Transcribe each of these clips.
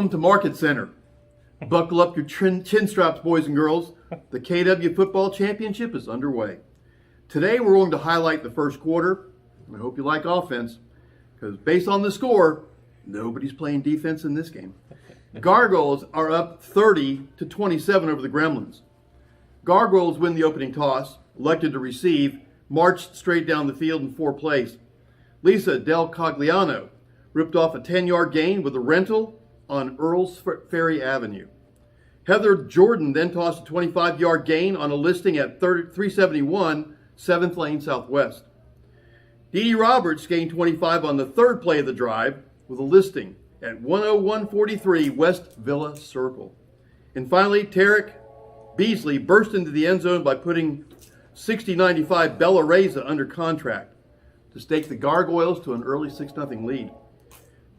Welcome to Market Center. Buckle up your chin straps, boys and girls. The KW Football Championship is underway. Today we're going to highlight the first quarter. I hope you like offense, because based on the score, nobody's playing defense in this game. Gargoyles are up 30-27 over the Gremlins. Gargoyles win the opening toss, elected to receive, marched straight down the field in 4 plays. Lisa Del Cogliano ripped off a 10-yard gain with a rental on Earls Ferry Avenue. Heather Jordan then tossed a 25-yard gain on a listing at 371 7th Lane Southwest. Dee Dee Roberts gained 25 on the 3rd play of the drive with a listing at 10143 West Villa Circle. And finally, Tarek Beasley burst into the end zone by putting 60-95 Bella Reza under contract to stake the Gargoyles to an early 6-0 lead.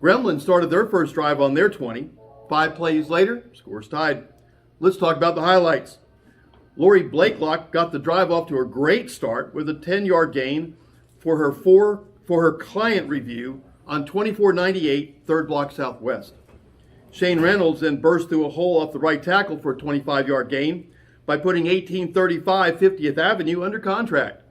Gremlins started their first drive on their 20. 5 plays later, scores tied. Let's talk about the highlights. Lori Blakelock got the drive off to a great start with a 10-yard gain for her client review on 2498 3rd Block Southwest. Shane Reynolds then burst through a hole off the right tackle for a 25-yard gain by putting 1835 50th Avenue under contract.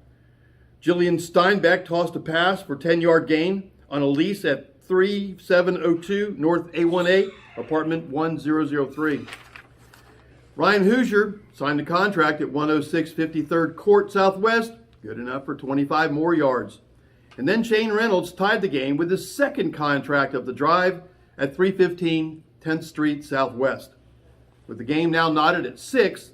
Jillian Steinbeck tossed a pass for 10-yard gain on a lease at 3702 North A1A, apartment 1003. Ryan Hoosier signed a contract at 106 53rd Court Southwest, good enough for 25 more yards. And then Shane Reynolds tied the game with his second contract of the drive at 315 10th Street Southwest. With the game now knotted at 6,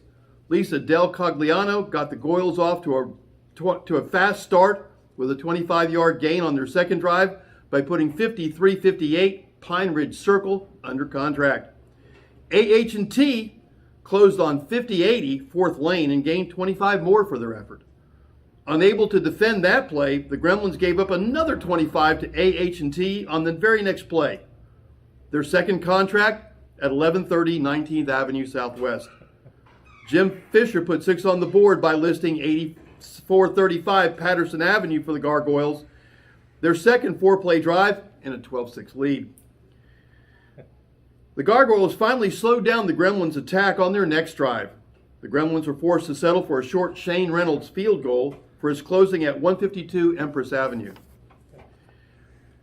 Lisa Del Cogliano got the Goyles off to a fast start with a 25-yard gain on their second drive by putting 53-58 Pine Ridge Circle under contract. AH&T closed on 50-80 4th Lane and gained 25 more for their effort. Unable to defend that play, the Gremlins gave up another 25 to AH&T on the very next play. Their second contract at 1130 19th Avenue Southwest. Jim Fisher put 6 on the board by listing 8435 Patterson Avenue for the Gargoyles, their second 4-play drive, and a 12-6 lead. The Gargoyles finally slowed down the Gremlins' attack on their next drive. The Gremlins were forced to settle for a short Shane Reynolds field goal for his closing at 152 Empress Avenue.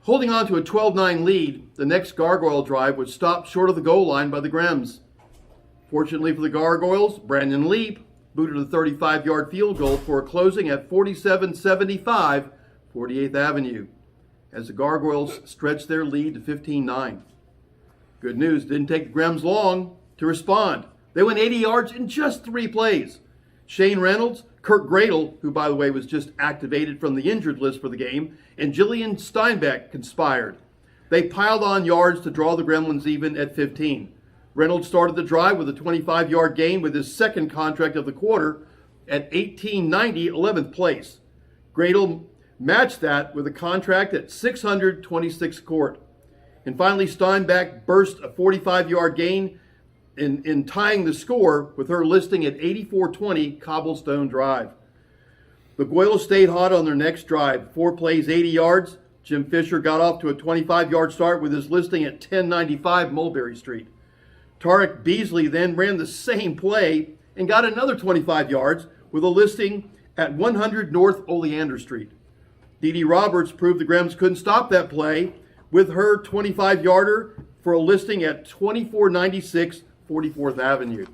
Holding on to a 12-9 lead, the next Gargoyle drive was stopped short of the goal line by the Grems. Fortunately for the Gargoyles, Brandon Leap booted a 35-yard field goal for a closing at 47-75 48th Avenue, as the Gargoyles stretched their lead to 15-9. Good news, didn't take the Grems long to respond. They went 80 yards in just 3 plays. Shane Reynolds, Kurt Gradle, who by the way was just activated from the injured list for the game, and Jillian Steinbeck conspired. They piled on yards to draw the Gremlins even at 15. Reynolds started the drive with a 25-yard gain with his second contract of the quarter at 1890 11th place. Gradle matched that with a contract at 626 Court. And finally, Steinbeck burst a 45-yard gain in tying the score with her listing at 8420 Cobblestone Drive. The Goyles stayed hot on their next drive. 4 plays, 80 yards. Jim Fisher got off to a 25-yard start with his listing at 1095 Mulberry Street. Tarek Beasley then ran the same play and got another 25 yards with a listing at 100 North Oleander Street. Dee Dee Roberts proved the Grems couldn't stop that play with her 25-yarder for a listing at 2496 44th Avenue.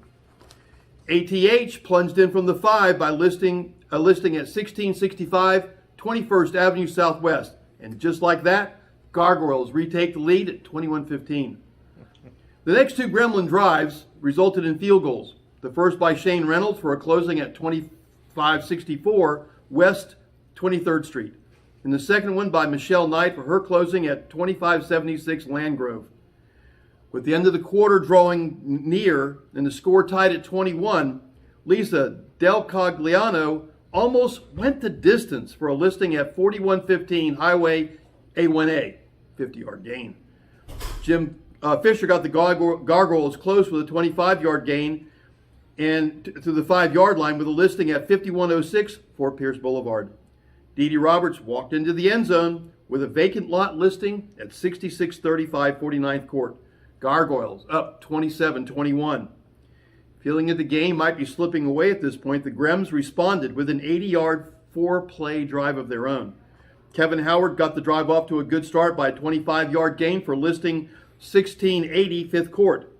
ATH plunged in from the 5 by listing at 1665 21st Avenue Southwest. And just like that, Gargoyles retake the lead at 21-15. The next 2 Gremlin drives resulted in field goals. The first by Shane Reynolds for a closing at 2564 West 23rd Street. And the second one by Michelle Knight for her closing at 2576 Landgrove. With the end of the quarter drawing near and the score tied at 21, Lisa Del Cogliano almost went the distance for a listing at 4115 Highway A1A, 50-yard gain. Jim Fisher got the Gargoyles close with a 25-yard gain and to the 5-yard line with a listing at 5106 Fort Pierce Boulevard. Dee Dee Roberts walked into the end zone with a vacant lot listing at 6635 49th Court. Gargoyles up 27-21. Feeling that the game might be slipping away at this point, the Grems responded with an 80-yard four-play drive of their own. Kevin Howard got the drive off to a good start by a 25-yard gain for listing 1680 fifth court.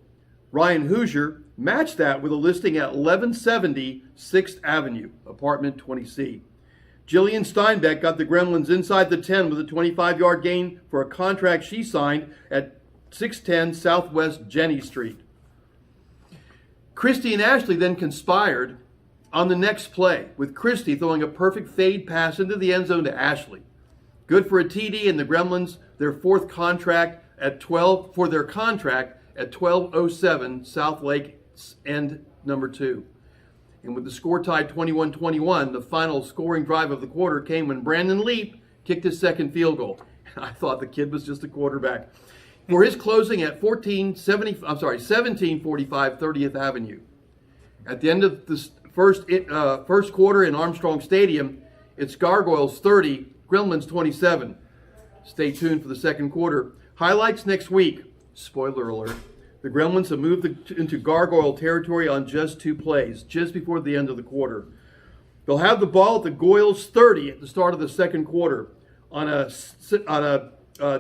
Ryan Hoosier matched that with a listing at 1170 6th Avenue, apartment 20C. Jillian Steinbeck got the Gremlins inside the 10 with a 25-yard gain for a contract she signed at 610 Southwest Jenny Street. Christy and Ashley then conspired on the next play, with Christy throwing a perfect fade pass into the end zone to Ashley. Good for a TD, and the Gremlins their fourth contract at 12 for their contract at 1207 South Lake End number 2. And with the score tied 21-21, the final scoring drive of the quarter came when Brandon Leap kicked his second field goal. I thought the kid was just a quarterback. For his closing at 1745 30th Avenue. At the end of the first quarter in Armstrong Stadium, it's Gargoyles 30, Gremlins 27. Stay tuned for the second quarter. Highlights next week. Spoiler alert. The Gremlins have moved into Gargoyle territory on just 2 plays, just before the end of the quarter. They'll have the ball at the Goyles 30 at the start of the second quarter on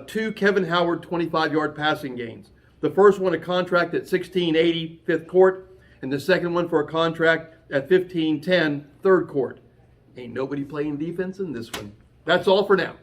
two Kevin Howard 25-yard passing gains. The first one a contract at 1680 fifth court, and the second one for a contract at 1510 third court. Ain't nobody playing defense in this one. That's all for now.